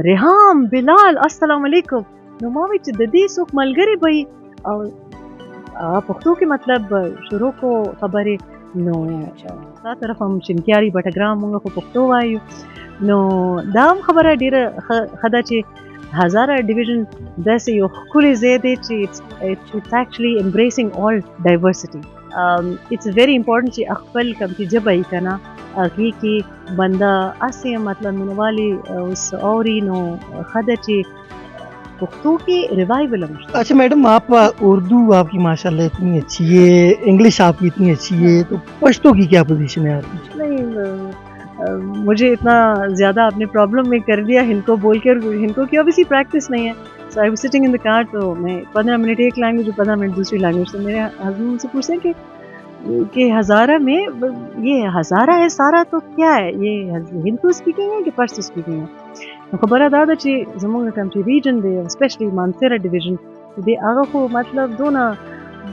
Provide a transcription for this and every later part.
ریحام بلال السلام علیکم. نو ما وی چې د دې څوک ملګری به او پښتو کې مطلب شروع کو خبرې نو تا طرف هم شینکیاري بټګرام موږ خو پښتو وایو نو دا هم خبره ډیره خدا چې هزاره ډیویژن داسې یو ښکلی ځای دی چې it's actually embracing all diversity. It's very important چې خپل کوم چې ژبه یې که نه هغې کې بنده هسې مطلب مینوالي اوس اوري نو ښه ده چې پښتو کې ریوائول هم شته. अच्छा मैडम, आप उर्दू आपकी माशाल्लाह इतनी अच्छी है, इंग्लिश आपकी इतनी अच्छी है, तो पश्तो की क्या पोजीशन है आपकी? नहीं मुझे इतना ज़्यादा आपने प्रॉब्लम में कर दिया हिंदको बोल के, और हिंदको की ऑब्वियसली प्रैक्टिस नहीं है. So I was sitting in the car तो मैं 15 मिनट एक लैंग्वेज और 15 मिनट दूसरी लैंग्वेज. तो मेरे हस्बैंड मुझसे पूछते हैं कि हज़ारा में ये हज़ारा है सारा तो क्या है, ये हिंदू स्पीकिंग है कि पर्स स्पीकिंग है. نو خبره دا ده چې زموږ کوم چې ریجن دی اسپیشلی مانسیره ډیویژن دی هغه خو مطلب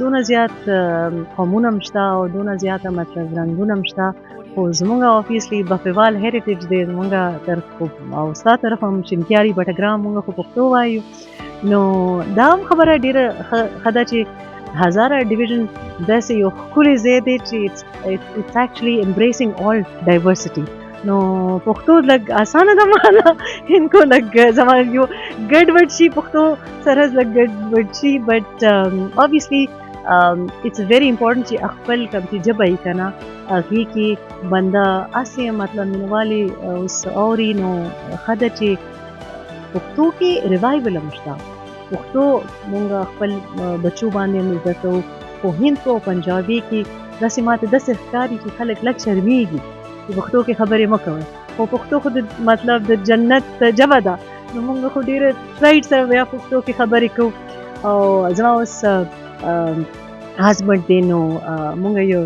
دونه زیات قومونه هم شته او دونه زیاته مطلب رنګونه هم شته خو زموږ اوبویسلی بفیوال هیریټیج دی زموږ طرف خو او ستا طرف هم شینکیاري بټګرام موږ خو پښتو وایو نو دا هم خبره ډیره ښه ده چې هزاره ډیویژن داسې یو ښکلی ځای دی چې it's actually embracing all diversity. نو پښتو لږ اسانه ده معنا هندکو لږ زما یو ګډوډ شي پښتو سره لږ ګډوډ شي بټ اوبویسلی اټس ویری امپورټنټ چې خپل کوم چې ژبه یې که نه هغې کې بنده هسې مطلب مینوالي اوس اوري نو ښه ده چې پښتو کې ریوائول هم شته. پښتو مونږ خپل بچو باندې هم زده کوو خو هندکو او پنجابي کې داسې ماته داسې ښکاري چې خلک لږ شرمېږي چې پښتو کې خبرې مه کوئ خو پښتو خو د مطلب د جنت ژبه ده نو موږ خو ډېره پراید سره بیا پښتو کې خبرې کوو. او زما اوس هزبنډ دی نو موږ یو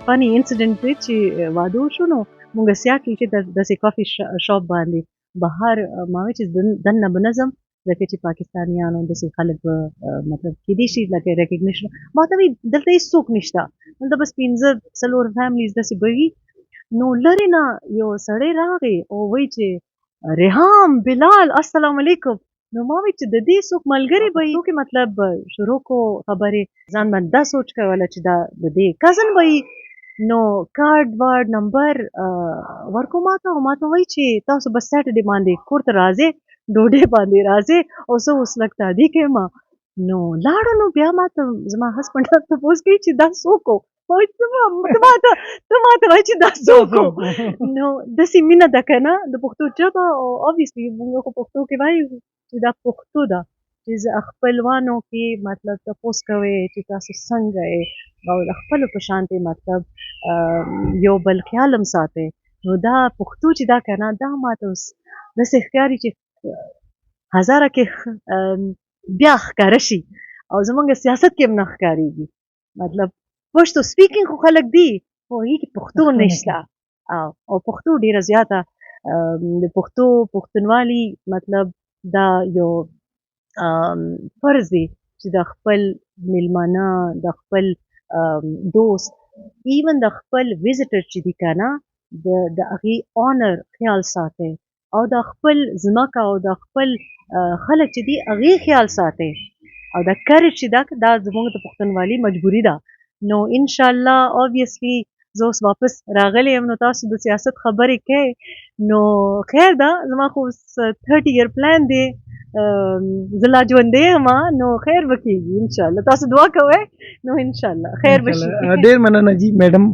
فني انسیډنټ دی چې واده وشو نو موږ سیاکل کې داسې کافي شاپ باندې بهر ما وی چې دننه به نه ځم ځکه چې پاکستانیانو داسې خلک به مطلب کیدای شي لکه ریکګنیشن ما ته وایي دلته هېڅوک نشته دلته بس 15 فیملیز داسې به وي نو لرې نه یو سړی راغی او وایي چې ریحام بلال السلام علیکم. نو ما وایي چې د دې څوک ملګری به وي کې مطلب شروع کو خبرې ځان باندې دا سوچ کوله چې دا د دې کزن به وي نو کارډ وارډ نمبر ورکو ماته او ماته وایي چې تاسو بس سیټرډې باندې کور ته راځئ ډوډۍ باندې راځئ او زه اوس لږ تادي کوم نو لاړو نو بیا ماته زما هسبنډ تپوس کوي چې دا څوک و ته ماته وایي چې دا څوک و نو داسې مینه ده که نه د پښتو ژبه او اوبویسلی موږ خو پښتو کې وایو چې دا پښتو ده چې خپلوانو کې مطلب تپوس کوئ چې تاسو څنګه یې او د خپلو په شانتې مطلب یو بل خیال هم ساتئ نو دا پښتو چې دا که نه دا ماته اوس داسې ښکاري چې هزاره کې بیا ښکاره شي او زموږ سیاست کې هم نه ښکارېږي مطلب پښتو سپیکینګ خو خلک دي خو هغې کې پښتو نشته او پښتو ډېره زیاته د پښتونوالي مطلب دا یو فرض دی چې د خپل میلمانه د خپل دوست ایون د خپل ویزیټر چې دي که نه د هغې آنر خیال ساتئ او د خپل ځمکه او د خپل خلک چې دي هغې خیال ساتئ او د کریج چې دا زموږ د پښتونوالي مجبوري ده. نو انشاءالله اوبویسلی زه اوس واپس راغلی یم نو تاسو د سیاست خبرې کوئ نو خیر ده زما خو 30 year پلان دی زه لا ژوندی یم نو خیر به کېږي انشاءالله تاسو دعا کوئ نو انشاءالله خیر به شي. ډېر مننه جی میډم.